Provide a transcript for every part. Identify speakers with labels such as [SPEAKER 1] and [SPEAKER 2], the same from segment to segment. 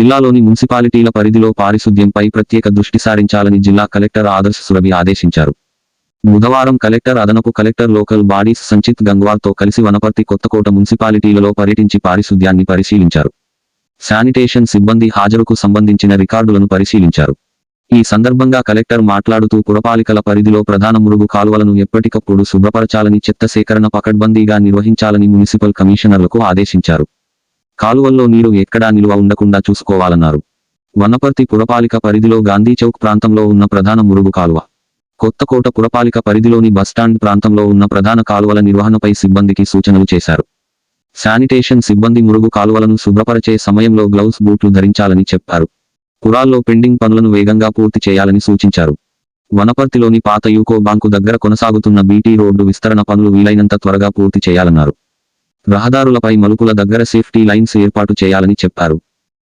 [SPEAKER 1] జిల్లాలోని మున్సిపాలిటీల పరిధిలో పారిశుద్ధ్యంపై ప్రత్యేక దృష్టి సారించాలని జిల్లా కలెక్టర్ ఆదర్శ్ సురభి ఆదేశించారు. బుధవారం కలెక్టర్ అదనపు కలెక్టర్ లోకల్ బాడీస్ సంచిత్ గంగ్వార్తో కలిసి వనపర్తి కొత్తకోట మున్సిపాలిటీలలో పర్యటించి పారిశుద్ధ్యాన్ని పరిశీలించారు. శానిటేషన్ సిబ్బంది హాజరుకు సంబంధించిన రికార్డులను పరిశీలించారు. ఈ సందర్భంగా కలెక్టర్ మాట్లాడుతూ పురపాలికల పరిధిలో ప్రధాన మురుగు కాలువలను ఎప్పటికప్పుడు శుభ్రపరచాలని, చెత్త సేకరణ పకడ్బందీగా నిర్వహించాలని మున్సిపల్ కమిషనర్లకు ఆదేశించారు. కాలువల్లో నీరు ఎక్కడా నిలువ ఉండకుండా చూసుకోవాలన్నారు. వనపర్తి పురపాలిక పరిధిలో గాంధీ చౌక్ ప్రాంతంలో ఉన్న ప్రధాన మురుగు కాలువ, కొత్తకోట పురపాలిక పరిధిలోని బస్టాండ్ ప్రాంతంలో ఉన్న ప్రధాన కాలువల నిర్వహణపై సిబ్బందికి సూచనలు చేశారు. శానిటేషన్ సిబ్బంది మురుగు కాలువలను శుభ్రపరిచే సమయంలో గ్లౌస్, బూట్లు ధరించాలని చెప్పారు. పురాల్లో పెండింగ్ పనులను వేగంగా పూర్తి చేయాలని సూచించారు. వనపర్తిలోని పాత యూకో బ్యాంకు దగ్గర కొనసాగుతున్న బీటీ రోడ్డు విస్తరణ పనులు వీలైనంత త్వరగా పూర్తి చేయాలన్నారు. రహదారులపై మలుపుల దగ్గర సేఫ్టీ లైన్స్ ఏర్పాటు చేయాలని చెప్పారు.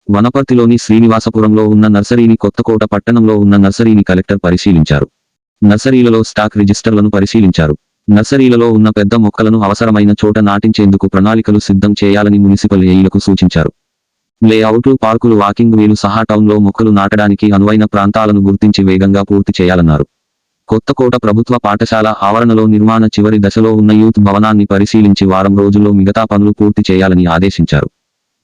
[SPEAKER 1] వనపర్తిలోని శ్రీనివాసపురంలో ఉన్న నర్సరీని, కొత్తకోట పట్టణంలో ఉన్న నర్సరీని కలెక్టర్ పరిశీలించారు. నర్సరీలలో స్టాక్ రిజిస్టర్లను పరిశీలించారు. నర్సరీలలో ఉన్న పెద్ద మొక్కలను అవసరమైన చోట నాటించేందుకు ప్రణాళికలు సిద్ధం చేయాలని మున్సిపల్ ఏఈలకు సూచించారు. లేఅవుట్లు, పార్కులు, వాకింగ్ వేలు సహా టౌన్లో మొక్కలు నాటడానికి అనువైన ప్రాంతాలను గుర్తించి వేగంగా పూర్తి చేయాలన్నారు. కొత్తకోట ప్రభుత్వ పాఠశాల ఆవరణలో నిర్మాణ చివరి దశలో ఉన్న యూత్ భవనాన్ని పరిశీలించి వారం రోజుల్లో మిగతా పనులు పూర్తి చేయాలని ఆదేశించారు.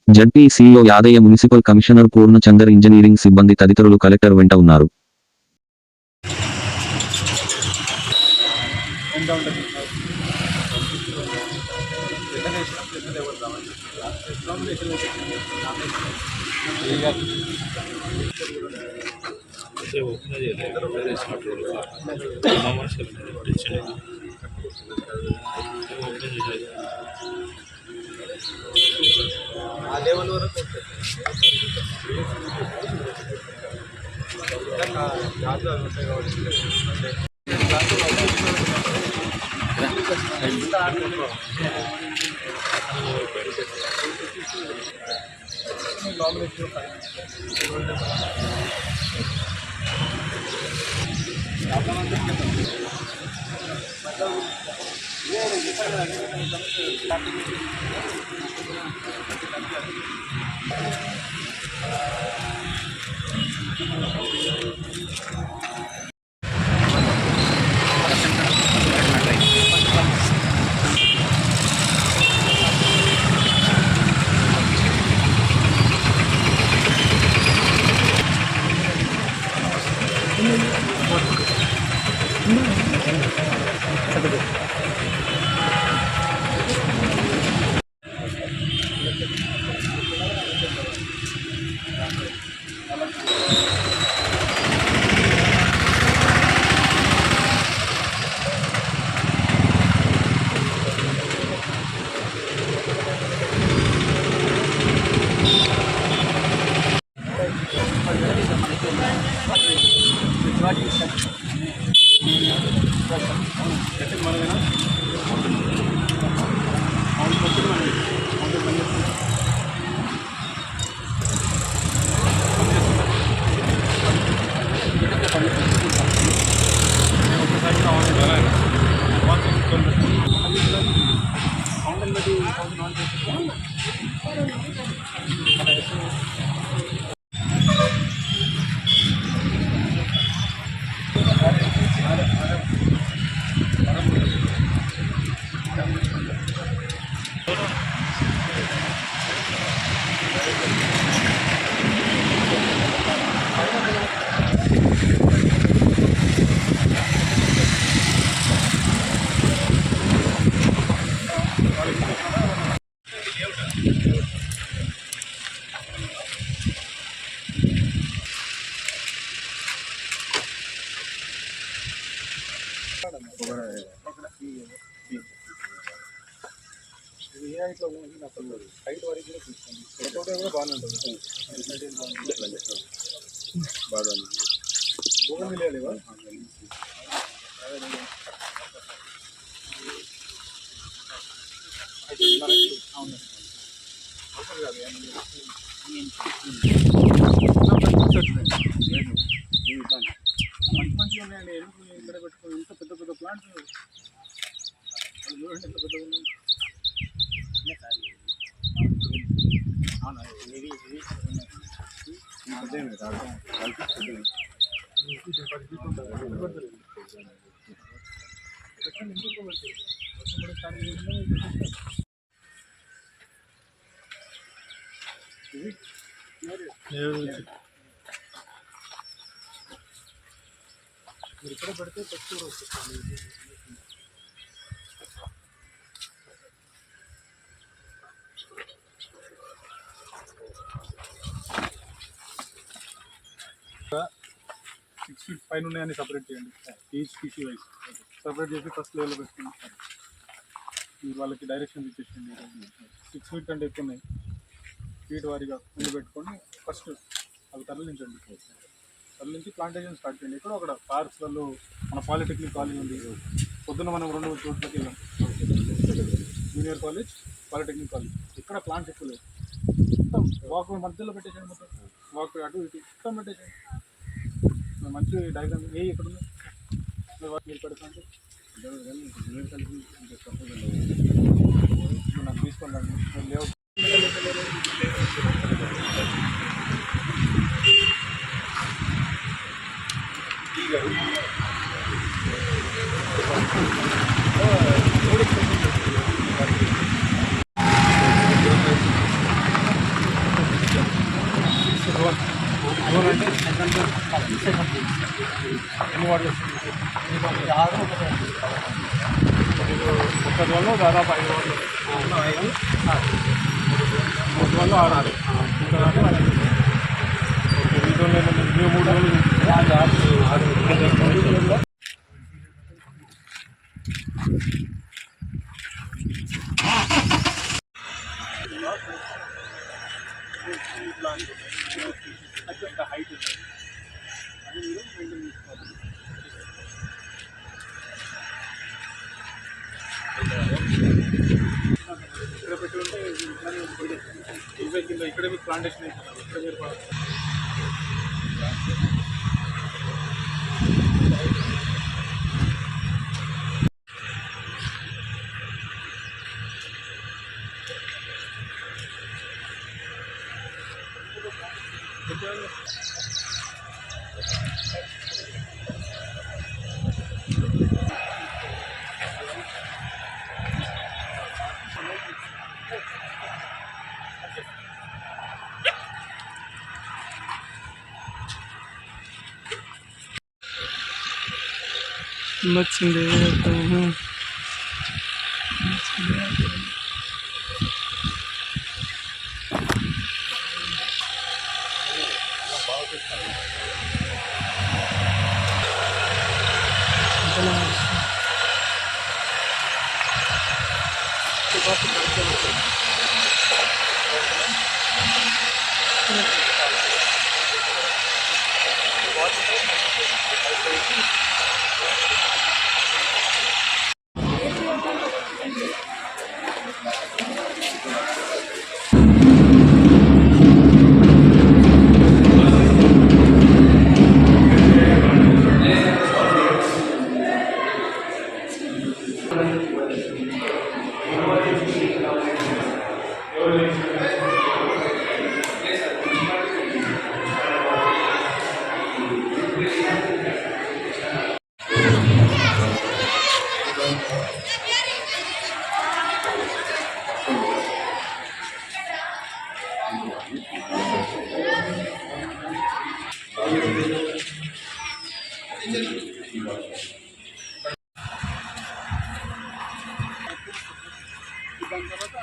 [SPEAKER 1] ZP CEO Yadaiah, municipal commissioner Purnachandar, engineering సిబ్బంది తదితరులు కలెక్టర్ వెంట ఉన్నారు. హైట్ వరకు కూడా తీసుకోండి. ఫోటో కూడా బాగానే ఉంటుంది. బాగా భూమి లేవా మంచి ఉన్నాయండి. ఇక్కడ పెట్టుకుని ఇంత పెద్ద పెద్ద ప్లాంట్స్ చూడండి, ఎంత పెద్ద ఉన్నాయి. అవునా, ఇవి
[SPEAKER 2] మీరు ఇక్కడ పెడితే టెక్స్చర్ వస్తుంది. సిక్స్ ఫీట్ పైన ఉన్నాయని సపరేట్ చేయండి. ఈచ్ పీసీ వైజ్ సపరేట్ చేసి ఫస్ట్ లెవెల్లో పెట్టుకుని మీరు వాళ్ళకి డైరెక్షన్ ఇచ్చేసింది. 6 ఫీట్ కంటే ఎక్కువ ఉన్నాయి, ఫీట్ వారీగా ముందు పెట్టుకొని ఫస్ట్ అవి తరలించి ప్లాంటేషన్ స్టార్ట్ చేయండి. ఇక్కడ అక్కడ పార్క్స్లలో మన పాలిటెక్నిక్ కాలేజ్ ఉంది. పొద్దున్న మనం 2 చోట్లకి వెళ్ళాం, జూనియర్ కాలేజ్, పాలిటెక్నిక్ కాలేజ్. ఇక్కడ ప్లాంట్స్ ఎక్కువ లేవు. మొత్తం వాక్ మధ్యలో పెట్టేసాను, మొత్తం వాక్ అటు ఇటు మొత్తం పెట్టేసాను. మంచి డయాగ్రామ్ ఎక్కడ ఉన్నాయి మీరు పెడతాంటే నాకు తీసుకోండి. లేఅవుట్ ఒక్కలో దాదాపు 5 వాళ్ళు 3 వాళ్ళు 6 మీతో నేను 3 రోజులు హైట్ ఉంది, అది మీరు మెయింటైన్ చేసుకోవాలి. ఇక్కడ పెట్టి ఉంటే కింద ఇక్కడ మీకు ప్లాంటేషన్ అవుతుంది. ఇక్కడ మీరు
[SPEAKER 3] నచ్చింది. దాని తర్వాత